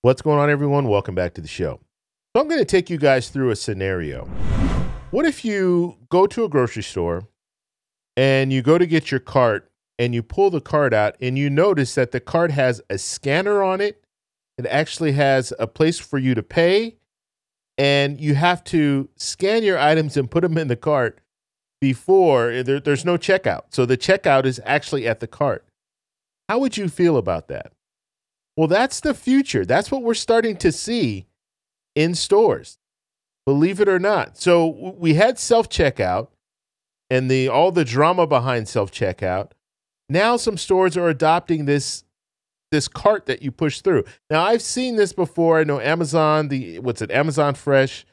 What's going on, everyone? Welcome back to the show. So I'm going to take you guys through a scenario. What if you go to a grocery store and you go to get your cart and you pull the cart out and you notice that the cart has a scanner on it. It actually has a place for you to pay, and you have to scan your items and put them in the cart before there's no checkout. So the checkout is actually at the cart. How would you feel about that? Well, that's the future. That's what we're starting to see in stores, believe it or not. So we had self-checkout and all the drama behind self-checkout. Now some stores are adopting this cart that you push through. Now, I've seen this before. I know Amazon, Amazon Fresh.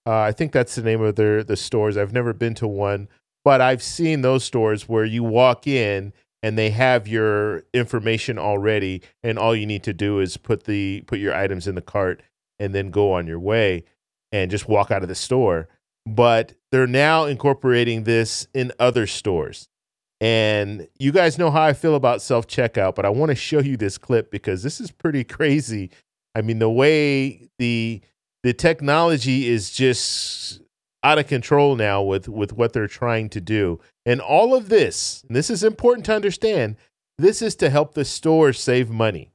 I think that's the name of the stores. I've never been to one, but I've seen those stores where you walk in and they have your information already, and all you need to do is put your items in the cart and then go on your way and just walk out of the store. But they're now incorporating this in other stores. And you guys know how I feel about self-checkout, but I want to show you this clip because this is pretty crazy. I mean, the way the technology is just out of control now with what they're trying to do. And all of this, and this is important to understand, this is to help the stores save money.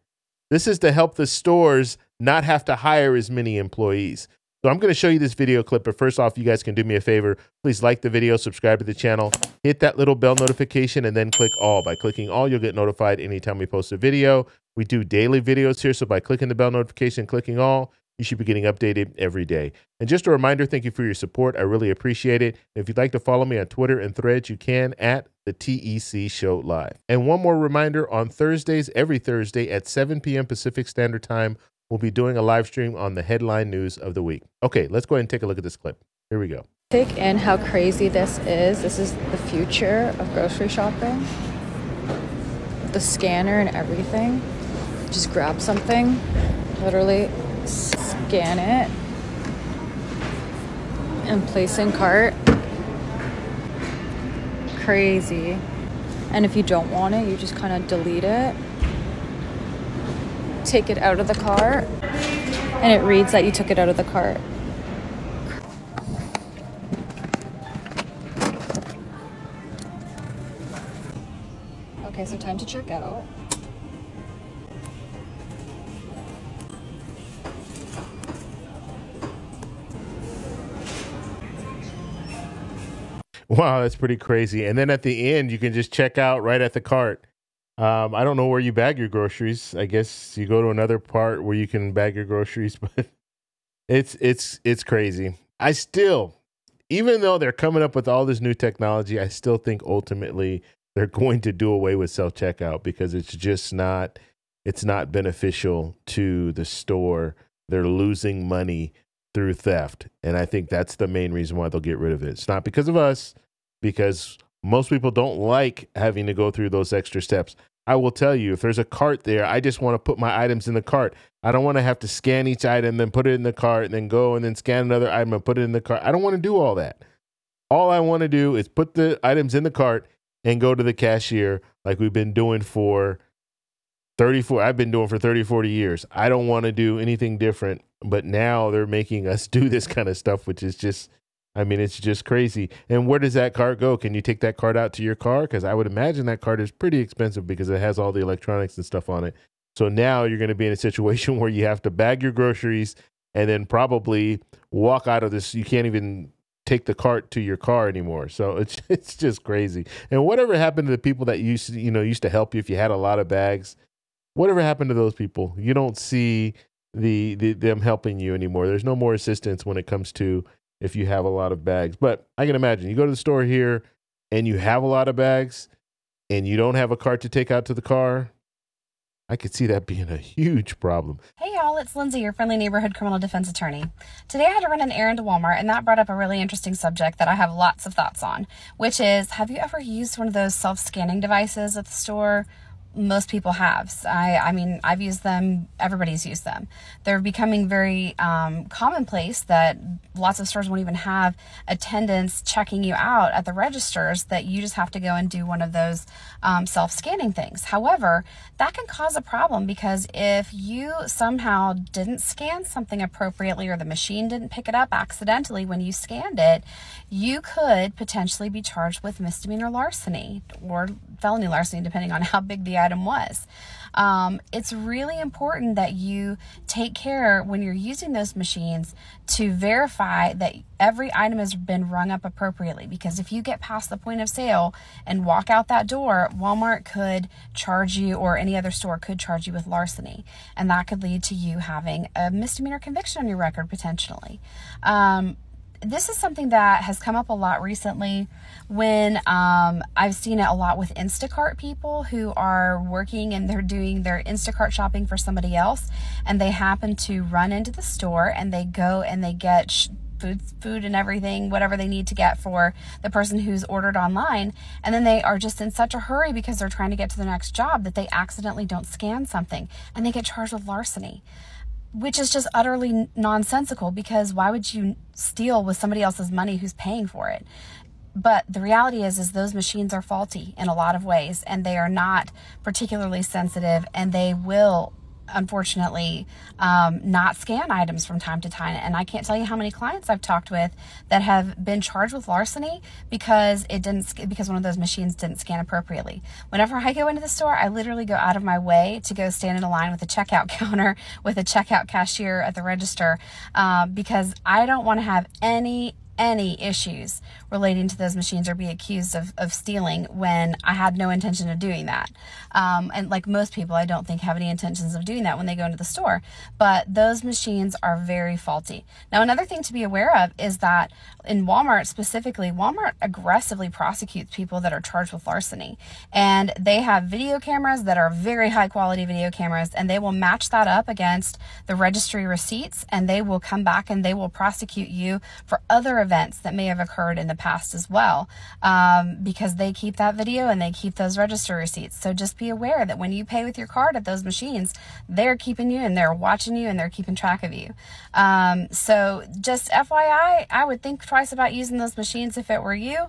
This is to help the stores not have to hire as many employees. So I'm going to show you this video clip, but first off, you guys can do me a favor. Please like the video, subscribe to the channel, hit that little bell notification, and then click all. By clicking all, you'll get notified anytime we post a video. We do daily videos here, so by clicking the bell notification, clicking all, you should be getting updated every day. And just a reminder, thank you for your support. I really appreciate it. And if you'd like to follow me on Twitter and Threads, you can at the TEC Show Live. And one more reminder, on Thursdays, every Thursday at 7 p.m. Pacific Standard Time, we'll be doing a live stream on the headline news of the week. Okay, let's go ahead and take a look at this clip. Here we go. Take in how crazy this is. This is the future of grocery shopping. The scanner and everything. Just grab something, literally scan it, and place in cart. Crazy. And if you don't want it, you just kind of delete it. Take it out of the cart, and it reads that you took it out of the cart. Okay, so time to check out. Wow, that's pretty crazy. And then at the end, you can just check out right at the cart. I don't know where you bag your groceries. I guess you go to another part where you can bag your groceries, but it's crazy. I still, even though they're coming up with all this new technology, I still think ultimately they're going to do away with self-checkout because it's not beneficial to the store. They're losing money through theft. And I think that's the main reason why they'll get rid of it. It's not because of us, because most people don't like having to go through those extra steps. I will tell you, if there's a cart there, I just want to put my items in the cart. I don't want to have to scan each item, then put it in the cart, and then go and then scan another item and put it in the cart. I don't want to do all that. All I want to do is put the items in the cart and go to the cashier like we've been doing for 30, 40 years. I don't want to do anything different, but now they're making us do this kind of stuff, which is just, I mean, it's just crazy. And where does that cart go? Can you take that cart out to your car? Because I would imagine that cart is pretty expensive because it has all the electronics and stuff on it. So now you're going to be in a situation where you have to bag your groceries and then probably walk out of this. You can't even take the cart to your car anymore. So it's just crazy. And whatever happened to the people that used to help you if you had a lot of bags? Whatever happened to those people? You don't see them helping you anymore. There's no more assistance when it comes to if you have a lot of bags. But I can imagine you go to the store here and you have a lot of bags and you don't have a cart to take out to the car. I could see that being a huge problem. Hey y'all, it's Lindsay, your friendly neighborhood criminal defense attorney. Today I had to run an errand to Walmart, and that brought up a really interesting subject that I have lots of thoughts on, which is, have you ever used one of those self-scanning devices at the store? most people have. I mean, I've used them. Everybody's used them. They're becoming very commonplace that lots of stores won't even have attendants checking you out at the registers, that you just have to go and do one of those self-scanning things. However, that can cause a problem, because if you somehow didn't scan something appropriately, or the machine didn't pick it up accidentally when you scanned it, you could potentially be charged with misdemeanor larceny or felony larceny, depending on how big the item was. It's really important that you take care when you're using those machines to verify that every item has been rung up appropriately, because if you get past the point of sale and walk out that door, Walmart could charge you, or any other store could charge you with larceny, and that could lead to you having a misdemeanor conviction on your record potentially. This is something that has come up a lot recently, when I've seen it a lot with Instacart people who are working and they're doing their Instacart shopping for somebody else, and they happen to run into the store and they go and they get food and everything, whatever they need to get for the person who's ordered online, and then they are just in such a hurry because they're trying to get to the next job that they accidentally don't scan something, and they get charged with larceny, which is just utterly nonsensical, because why would you steal with somebody else's money who's paying for it? But the reality is those machines are faulty in a lot of ways, and they are not particularly sensitive, and they will unfortunately not scan items from time to time. And I can't tell you how many clients I've talked with that have been charged with larceny because one of those machines didn't scan appropriately. Whenever I go into the store, I literally go out of my way to go stand in a line with a checkout counter, with a checkout cashier at the register, because I don't want to have any issues relating to those machines, or be accused of stealing when I had no intention of doing that. And like most people, I don't think have any intentions of doing that when they go into the store, but those machines are very faulty. Now, another thing to be aware of is that in Walmart specifically, Walmart aggressively prosecutes people that are charged with larceny, and they have video cameras that are very high quality video cameras, and they will match that up against the registry receipts, and they will come back and they will prosecute you for other events that may have occurred in the past as well, because they keep that video and they keep those register receipts. So just be aware that when you pay with your card at those machines, they're keeping you and they're watching you and they're keeping track of you. So just FYI, I would think twice about using those machines if it were you.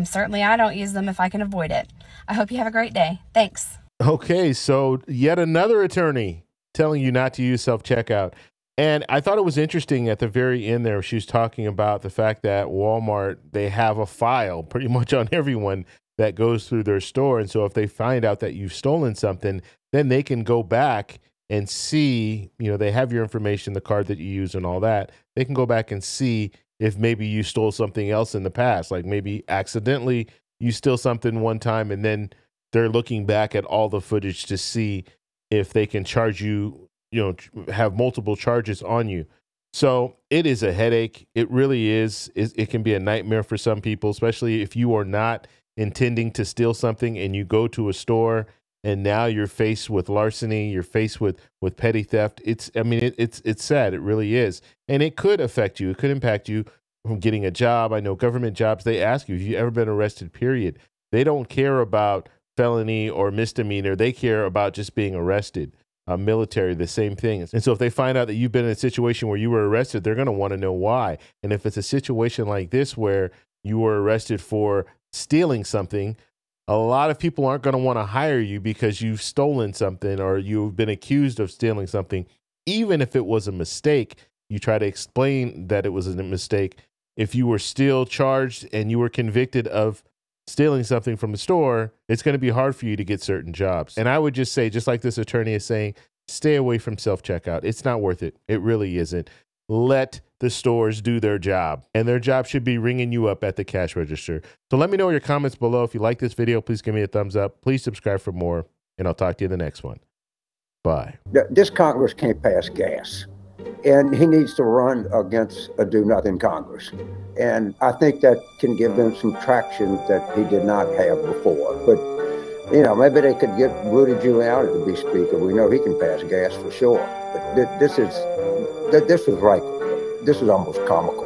Certainly I don't use them if I can avoid it. I hope you have a great day. Thanks. Okay, so yet another attorney telling you not to use self-checkout. And I thought it was interesting at the very end there, she was talking about the fact that Walmart, they have a file pretty much on everyone that goes through their store. And so if they find out that you've stolen something, then they can go back and see, you know, they have your information, the card that you use and all that. They can go back and see if maybe you stole something else in the past, like maybe accidentally you steal something one time, and then they're looking back at all the footage to see if they can charge you, you know, have multiple charges on you. So it is a headache. It really is. It can be a nightmare for some people, especially if you are not intending to steal something and you go to a store and now you're faced with larceny, you're faced with petty theft. It's sad. It really is. And it could affect you. It could impact you from getting a job. I know government jobs, they ask you, have you ever been arrested, period. They don't care about felony or misdemeanor. They care about just being arrested. Military, the same thing. And so if they find out that you've been in a situation where you were arrested, they're going to want to know why. And if it's a situation like this where you were arrested for stealing something, a lot of people aren't going to want to hire you because you've stolen something or you've been accused of stealing something. Even if it was a mistake, you try to explain that it was a mistake. If you were still charged and you were convicted of stealing something from the store, it's going to be hard for you to get certain jobs. And I would just say, just like this attorney is saying, stay away from self-checkout. It's not worth it. It really isn't. Let the stores do their job, and their job should be ringing you up at the cash register. So let me know your comments below. If you like this video, please give me a thumbs up. Please subscribe for more, and I'll talk to you in the next one. Bye. This Congress can't pass gas, and he needs to run against a do-nothing Congress. And I think that can give them some traction that he did not have before. But, you know, maybe they could get Rudy Giuliani to be speaker. We know he can pass gas for sure. But this is almost comical.